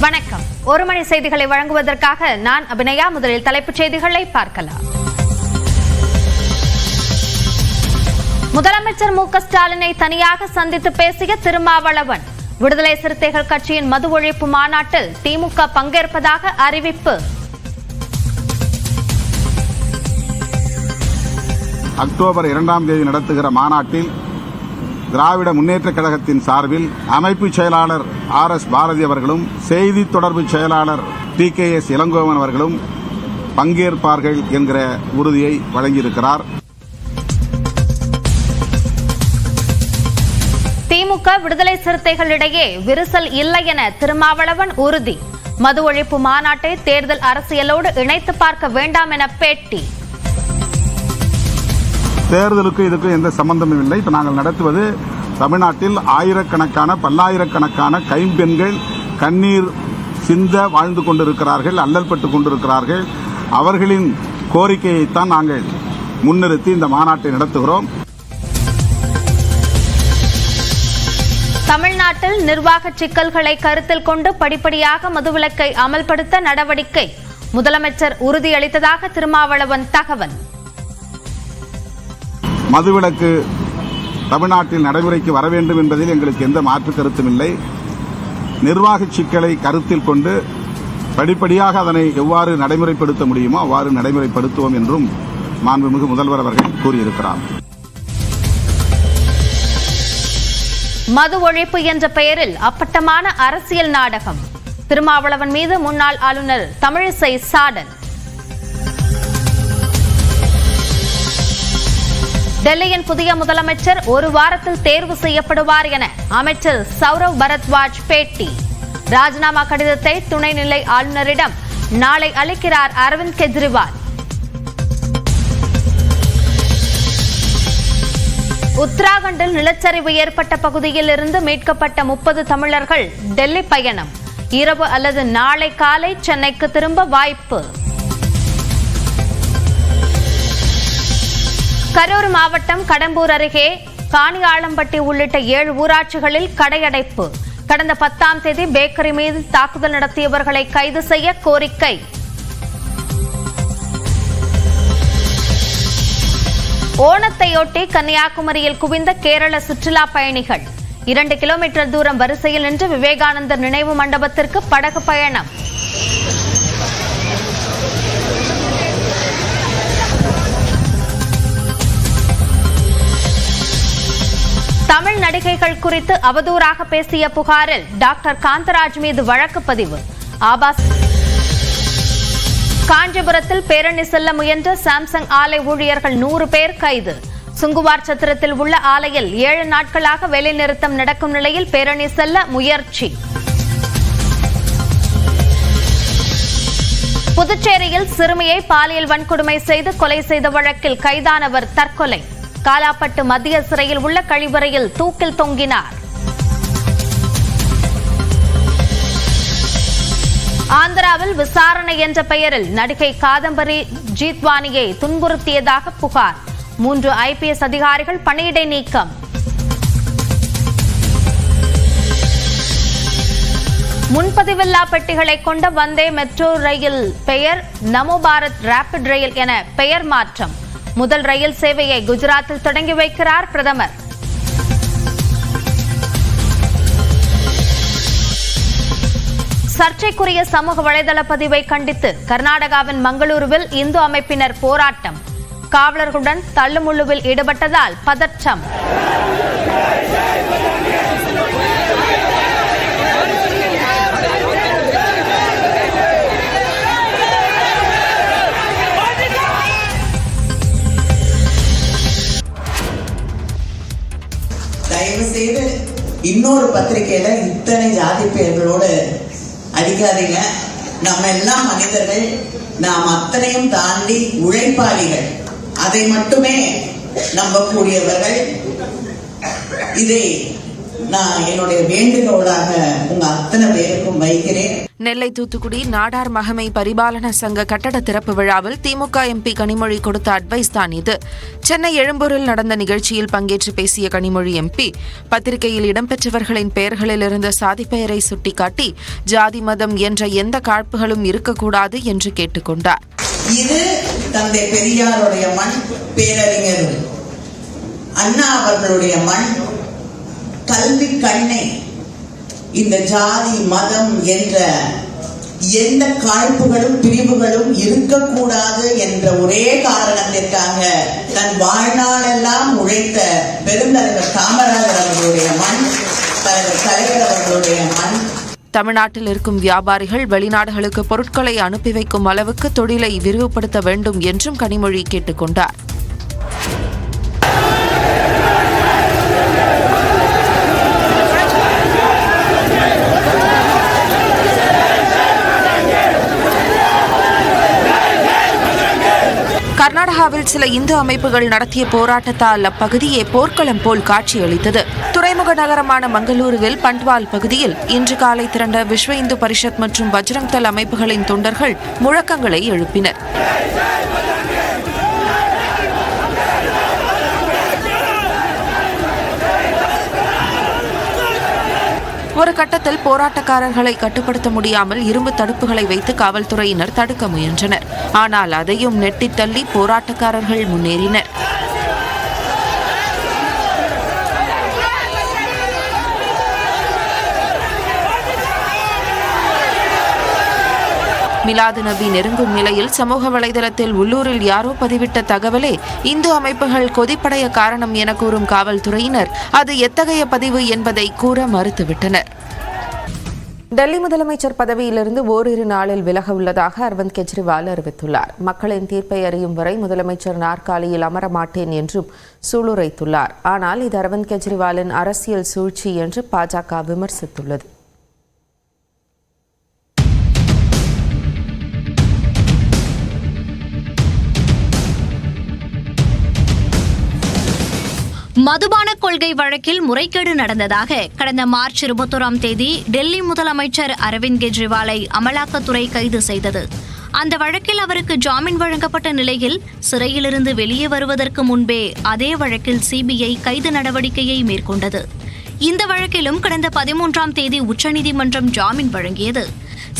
வணக்கம். ஒரு மணி செய்திகளை வழங்குவதற்காக நான் அபிநயா. முதலில் தலைப்புச் செய்திகளை பார்க்கலாம். முதலமைச்சர் மு.க. ஸ்டாலினை தனியாக சந்தித்து பேசிய திருமாவளவன். விடுதலை சிறுத்தைகள் கட்சியின் மது ஒழிப்பு மாநாட்டில் திமுக பங்கேற்பதாக அறிவிப்பு. அக்டோபர் 2ஆம் தேதி நடத்துகிற மாநாட்டில் திராவிட முன்னேற்றக் கழகத்தின் சார்பில் அமைப்பு செயலாளர் R.S. பாரதி அவர்களும் செய்தி தொடர்பு செயலாளர் T.K.S. இளங்கோவன் அவர்களும் பங்கேற்பார்கள் என்கிற உறுதியை வழங்கியிருக்கிறார். திமுக விடுதலை சிறுத்தைகளிடையே விரிசல் இல்லை என திருமாவளவன் உறுதி. மது ஒழிப்பு மாநாட்டை தேர்தல் அரசியலோடு இணைத்து பார்க்க வேண்டாம் என பேட்டி. தேர்தலுக்கு இதுக்கும் எந்த சம்பந்தமும் இல்லை. இப்ப நாங்கள் நடத்துவது தமிழ்நாட்டில் ஆயிரக்கணக்கான பல்லாயிரக்கணக்கான கைம்பெண்கள் கண்ணீர் சிந்த வாழ்ந்து கொண்டிருக்கிறார்கள், அல்லல்பட்டுக் கொண்டிருக்கிறார்கள். அவர்களின் கோரிக்கையைத்தான் நாங்கள் முன்னிறுத்தி இந்த மாநாட்டை நடத்துகிறோம். தமிழ்நாட்டில் நிர்வாக சிக்கல்களை கருத்தில் கொண்டு படிப்படியாக மதுவிலக்கை அமல்படுத்த நடவடிக்கை. முதலமைச்சர் உறுதியளித்ததாக திருமாவளவன் தகவல். மதுவிலக்கு தமிழ்நாட்டில் நடைமுறைக்கு வர வேண்டும் என்பதில் எங்களுக்கு எந்த மாற்று கருத்தும் இல்லை. நிர்வாக சிக்கலை கருத்தில் கொண்டு படிப்படியாக அதனை எவ்வாறு நடைமுறைப்படுத்த முடியுமோ அவ்வாறு நடைமுறைப்படுத்துவோம் என்றும் மாண்புமிகு முதல்வர் அவர்கள் கூறியிருக்கிறார். மது ஒழிப்பு என்ற பெயரில் அப்பட்டமான அரசியல் நாடகம். திருமாவளவன் மீது முன்னாள் ஆளுநர் தமிழிசை சாடல். டெல்லியின் புதிய முதலமைச்சர் ஒரு வாரத்தில் தேர்வு செய்யப்படுவார் என அமைச்சர் சௌரவ் பரத்வாஜ் பேட்டி. ராஜினாமா கடிதத்தை துணைநிலை ஆளுநரிடம் நாளை அளிக்கிறார் அரவிந்த் கெஜ்ரிவால். உத்தராகண்டில் நிலச்சரிவு ஏற்பட்ட பகுதியில் இருந்து மீட்கப்பட்ட 30 தமிழர்கள் டெல்லி பயணம். இரவு அல்லது நாளை காலை சென்னைக்கு திரும்ப வாய்ப்பு. கரூர் மாவட்டம் கடம்பூர் அருகே காணியாளம்பட்டி உள்ளிட்ட 7 ஊராட்சிகளில் கடையடைப்பு. கடந்த 10ஆம் தேதி பேக்கரி மீது தாக்குதல் நடத்தியவர்களை கைது செய்ய கோரிக்கை. ஓணத்தையொட்டி கன்னியாகுமரியில் குவிந்த கேரள சுற்றுலா பயணிகள். 2 கிலோமீட்டர் தூரம் வரிசையில் நின்று விவேகானந்தர் நினைவு மண்டபத்திற்கு படகு பயணம். தமிழ் நடிகைகள் குறித்து அவதூறாக பேசிய புகாரில் டாக்டர் காந்தராஜ் மீது வழக்கு பதிவு. காஞ்சிபுரத்தில் பேரணி செல்ல முயன்ற சாம்சங் ஆலை ஊழியர்கள் 100 பேர் கைது. சுங்குவார் சத்திரத்தில் உள்ள ஆலையில் 7 நாட்களாக வேலைநிறுத்தம் நடக்கும் நிலையில் பேரணி செல்ல முயற்சி. புதுச்சேரியில் சிறுமியை பாலியல் வன்கொடுமை செய்து கொலை செய்த வழக்கில் கைதானவர் தற்கொலை. காலாப்பட்டு மத்திய சிறையில் உள்ள கழிவறையில் தூக்கில் தொங்கினார். ஆந்திராவில் விசாரணை என்ற பெயரில் நடிகை காதம்பரி ஜீத்வானியை துன்புறுத்தியதாக புகார். 3 IPS அதிகாரிகள் பணியிடை நீக்கம். முன்பதிவில்லா பெட்டிகளை கொண்ட வந்தே மெட்ரோ ரயில் பெயர் நமோ பாரத் ரேபிட் ரயில் என பெயர் மாற்றம். முதல் ரயில் சேவையை குஜராத்தில் தொடங்கி வைக்கிறார் பிரதமர். சர்ச்சைக்குரிய சமூக வலைதள பதிவை கண்டித்து கர்நாடகாவின் மங்களூருவில் இந்து அமைப்பினர் போராட்டம். காவலர்களுடன் தள்ளுமுள்ளுவில் ஈடுபட்டதால் பதற்றம். தயவு செய்து இன்னொரு பத்திரிகையில இத்தனை ஜாதி பெயர்களோடு அடிக்காதீங்க. நம்ம எல்லாம் மனிதர்கள், நாம் அத்தனையும் தாண்டி உழைப்பாளிகள், அதை மட்டுமே நம்பக்கூடியவர்கள். இதை நான் என்னுடைய வேண்டுகோளாக உங்க அத்தனை பேருக்கும் வைக்கிறேன். நெல்லை தூத்துக்குடி நாடார் மகமை பரிபாலன சங்க கட்டட திறப்பு விழாவில் திமுக எம்பி கனிமொழி கொடுத்த அட்வைஸ் தான் இது. சென்னை எழும்பூரில் நடந்த நிகழ்ச்சியில் பங்கேற்று பேசிய கனிமொழி எம்பி, பத்திரிகையில் இடம்பெற்றவர்களின் பெயர்களில் இருந்த சாதி பெயரை சுட்டிக்காட்டி ஜாதி மதம் என்ற எந்த காழ்ப்புகளும் இருக்கக்கூடாது என்று கேட்டுக்கொண்டார். இது தந்தை பெரியாருடைய மண், பேரறிஞர் அண்ணா அவர்களுடைய மண். கல்வி கண்ணை இந்த ஜாதி மதம் என்ற எந்த காழ்ப்புகளும் பிரிவுகளும் இருக்கக்கூடாது என்ற ஒரே காரணத்திற்காக தன் வாழ்நாளெல்லாம் உழைத்த பெருந்தலைவர் காமராஜர் அவர்களுடைய மண், தலைவர் அவர்களுடைய மண். தமிழ்நாட்டில் இருக்கும் வியாபாரிகள் வெளிநாடுகளுக்கு பொருட்களை அனுப்பி வைக்கும் அளவுக்கு தொழிலை விரிவுபடுத்த வேண்டும் என்றும் கனிமொழி கேட்டுக்கொண்டார். கர்நாடகாவில் சில இந்து அமைப்புகள் நடத்திய போராட்டத்தால் அப்பகுதியே போர்க்களம் போல் காட்சியளித்தது. துறைமுக நகரமான மங்களூருவில் பண்ட்வால் பகுதியில் இன்று காலை திரண்ட விஸ்வ இந்து பரிஷத் மற்றும் பஜ்ரங் தள் அமைப்புகளின் தொண்டர்கள் முழக்கங்களை எழுப்பினர். ஒரு கட்டத்தில் போராட்டக்காரர்களை கட்டுப்படுத்த முடியாமல் இரும்பு தடுப்புகளை வைத்து காவல்துறையினர் தடுக்க முயன்றனர். ஆனால் அதையும் நெட்டித் தள்ளி போராட்டக்காரர்கள் முன்னேறினர். மிலாது நபி நெருங்கும் நிலையில் சமூக வலைதளத்தில் உள்ளூரில் யாரோ பதிவிட்ட தகவலே இந்து அமைப்புகள் கொதிப்படைய காரணம் என கூறும் காவல்துறையினர் அது எத்தகைய பதிவு என்பதை கூற மறுத்துவிட்டனர். டெல்லி முதலமைச்சர் பதவியிலிருந்து ஓரிரு நாளில் விலக உள்ளதாக அரவிந்த் கெஜ்ரிவால் அறிவித்துள்ளார். மக்களின் தீர்ப்பை அறியும் வரை முதலமைச்சர் நாற்காலியில் அமர மாட்டேன் என்றும் சூளுரைத்துள்ளார். ஆனால் இது அரவிந்த் கெஜ்ரிவாலின் அரசியல் சூழ்ச்சி என்று பாஜக விமர்சித்துள்ளது. மதுபான கொள்கை வழக்கில் முறைகேடு நடந்ததாக கடந்த மார்ச் 21ஆம் தேதி டெல்லி முதலமைச்சர் அரவிந்த் கெஜ்ரிவாலை அமலாக்கத்துறை கைது செய்தது. அந்த வழக்கில் அவருக்கு ஜாமீன் வழங்கப்பட்ட நிலையில் சிறையிலிருந்து வெளியே வருவதற்கு முன்பே அதே வழக்கில் சிபிஐ கைது நடவடிக்கையை மேற்கொண்டது. இந்த வழக்கிலும் கடந்த 13ஆம் தேதி உச்சநீதிமன்றம் ஜாமீன் வழங்கியது.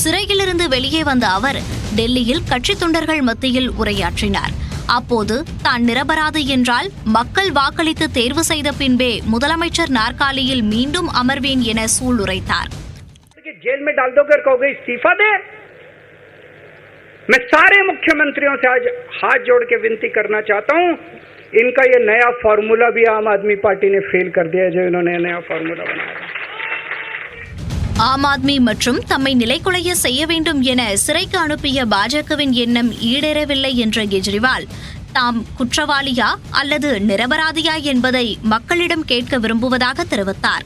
சிறையிலிருந்து வெளியே வந்த அவர் டெல்லியில் கட்சி தொண்டர்கள் மத்தியில் உரையாற்றினார். அப்போது தான் நிரபராதி என்றால் மக்கள் வாக்களித்து தேர்வு செய்த பின்பே முதலமைச்சர் நாற்காலியில் மீண்டும் அமர்வேன் என சூளுரைத்தார். जेल में डाल दोगे कहोगे इस्तीफा दे। मैं सारे मुख्यमंत्रियों से आज हाथ जोड़ के विनती करना चाहता हूं, इनका ये नया फॉर्मूला भी आम आदमी पार्टी ने फेल कर दिया, जो इन्होंने नया फॉर्मूला बनाया। ஆம் ஆத்மி மற்றும் தம்மை நிலைக்குலைய செய்ய வேண்டும் என சிறைக்கு அனுப்பிய பாஜகவின் எண்ணம் ஈடேறவில்லை என்ற கெஜ்ரிவால் தாம் குற்றவாளியா அல்லது நிரபராதியா என்பதை மக்களிடம் கேட்க விரும்புவதாக தெரிவித்தார்.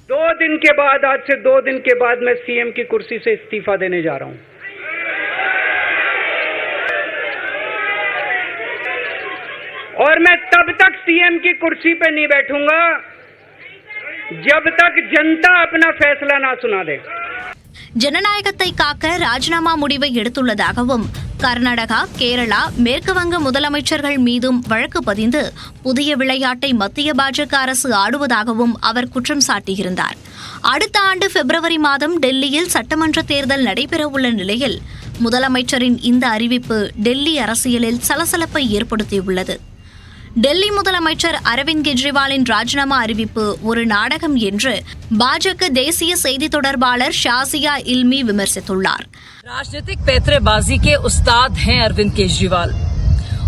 2 दिन के बाद, आज से 2 दिन के बाद मैं सीएम की कुर्सी से इस्तीफा देने जा रहा हूं। और मैं तब तक सीएम की कुर्सी पे नहीं बैठूंगा जब तक जनता अपना फैसला ना सुना दे. ஜனநாயகத்தை காக்க ராஜினாமா முடிவை எடுத்துள்ளதாகவும் கர்நாடகா, கேரளா, மேற்கு வங்க முதலமைச்சர்கள் மீதும் வழக்கு பதிந்து புதிய விளையாட்டை மத்திய பாஜக அரசு ஆடுவதாகவும் அவர் குற்றம் சாட்டியிருந்தார். அடுத்த ஆண்டு பிப்ரவரி மாதம் டெல்லியில் சட்டமன்ற தேர்தல் நடைபெறவுள்ள நிலையில் முதலமைச்சரின் இந்த அறிவிப்பு டெல்லி அரசியலில் சலசலப்பை ஏற்படுத்தியுள்ளது. டெல்லி முதலமைச்சர் அரவிந்த் கெஜ்ரிவாலின் ராஜினாமா அறிவிப்பு ஒரு நாடகம் என்று பாஜக தேசிய செய்தி தொடர்பாளர் ஷாசியா இல்மி விமர்சித்துள்ளார். राजनीतिक पैंतरेबाजी के उस्ताद हैं अरविंद केजरीवाल।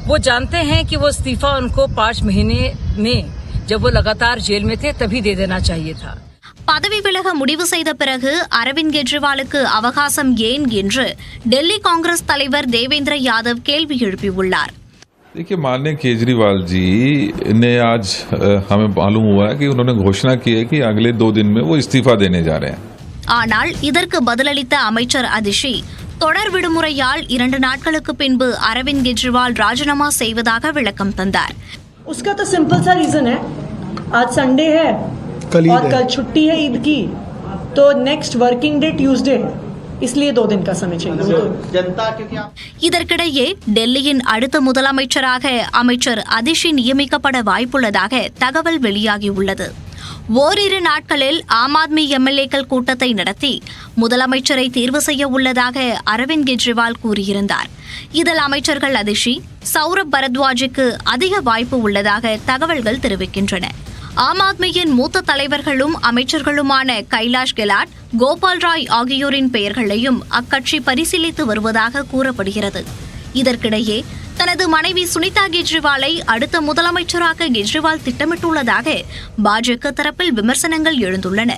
वो जानते हैं कि वो इस्तीफा उनको 5 महीने में, जब वो लगातार जेल में थे, तभी दे देना चाहिए था. பதவி விலக முடிவு செய்த பிறகு அரவிந்த் கெஜ்ரிவாலுக்கு அவகாசம் ஏன் என்று டெல்லி காங்கிரஸ் தலைவர் தேவேந்திர யாதவ் கேள்வி எழுப்பியுள்ளார். देखिए, माननीय केजरीवाल जी ने आज हमें मालूम हुआ है कि उन्होंने घोषणा की है कि अगले 2 दिन में वो इस्तीफा देने जा रहे हैं. ஆனால் இதற்கு பதிலளித்த அமைச்சர் அதிஷி தொடர் விடுமுறையால் 2 நாட்களுக்கு பின்பு அரவிந்த் கெஜ்ரிவால் ராஜினாமா செய்வதாக விளக்கம் தந்தார். उसका तो सिंपल सा रीजन है, आज संडे है और कल छुट्टी है ईद की, तो नेक्स्ट वर्किंग डे ट्यूसडे है, इसलिए 2 दिन का समय चाहिए। जनता क्योंकि இதற்கிடையே டெல்லியின் அடுத்த முதலமைச்சராக அமைச்சர் அதிஷி நியமிக்கப்பட வாய்ப்புள்ளதாக தகவல் வெளியாகியுள்ளது. ஓரிரு நாட்களில் ஆம் ஆத்மி எம்எல்ஏக்கள் கூட்டத்தை நடத்தி முதலமைச்சரை தேர்வு செய்ய உள்ளதாக அரவிந்த் கெஜ்ரிவால் கூறியிருந்தார். இதில் அமைச்சர்கள் அதிஷி, சௌரப் பரத்வாஜுக்கு அதிக வாய்ப்பு உள்ளதாக தகவல்கள் தெரிவிக்கின்றன. ஆம் ஆத்மியின் மூத்த தலைவர்களும் அமைச்சர்களுமான கைலாஷ் கெலாட், கோபால் ராய் ஆகியோரின் பெயர்களையும் அக்கட்சி பரிசீலித்து வருவதாக கூறப்படுகிறது. இதற்கிடையே தனது மனைவி சுனிதா கெஜ்ரிவாலை அடுத்த முதலமைச்சராக கெஜ்ரிவால் திட்டமிட்டுள்ளதாக பாஜக தரப்பில் விமர்சனங்கள் எழுந்துள்ளன.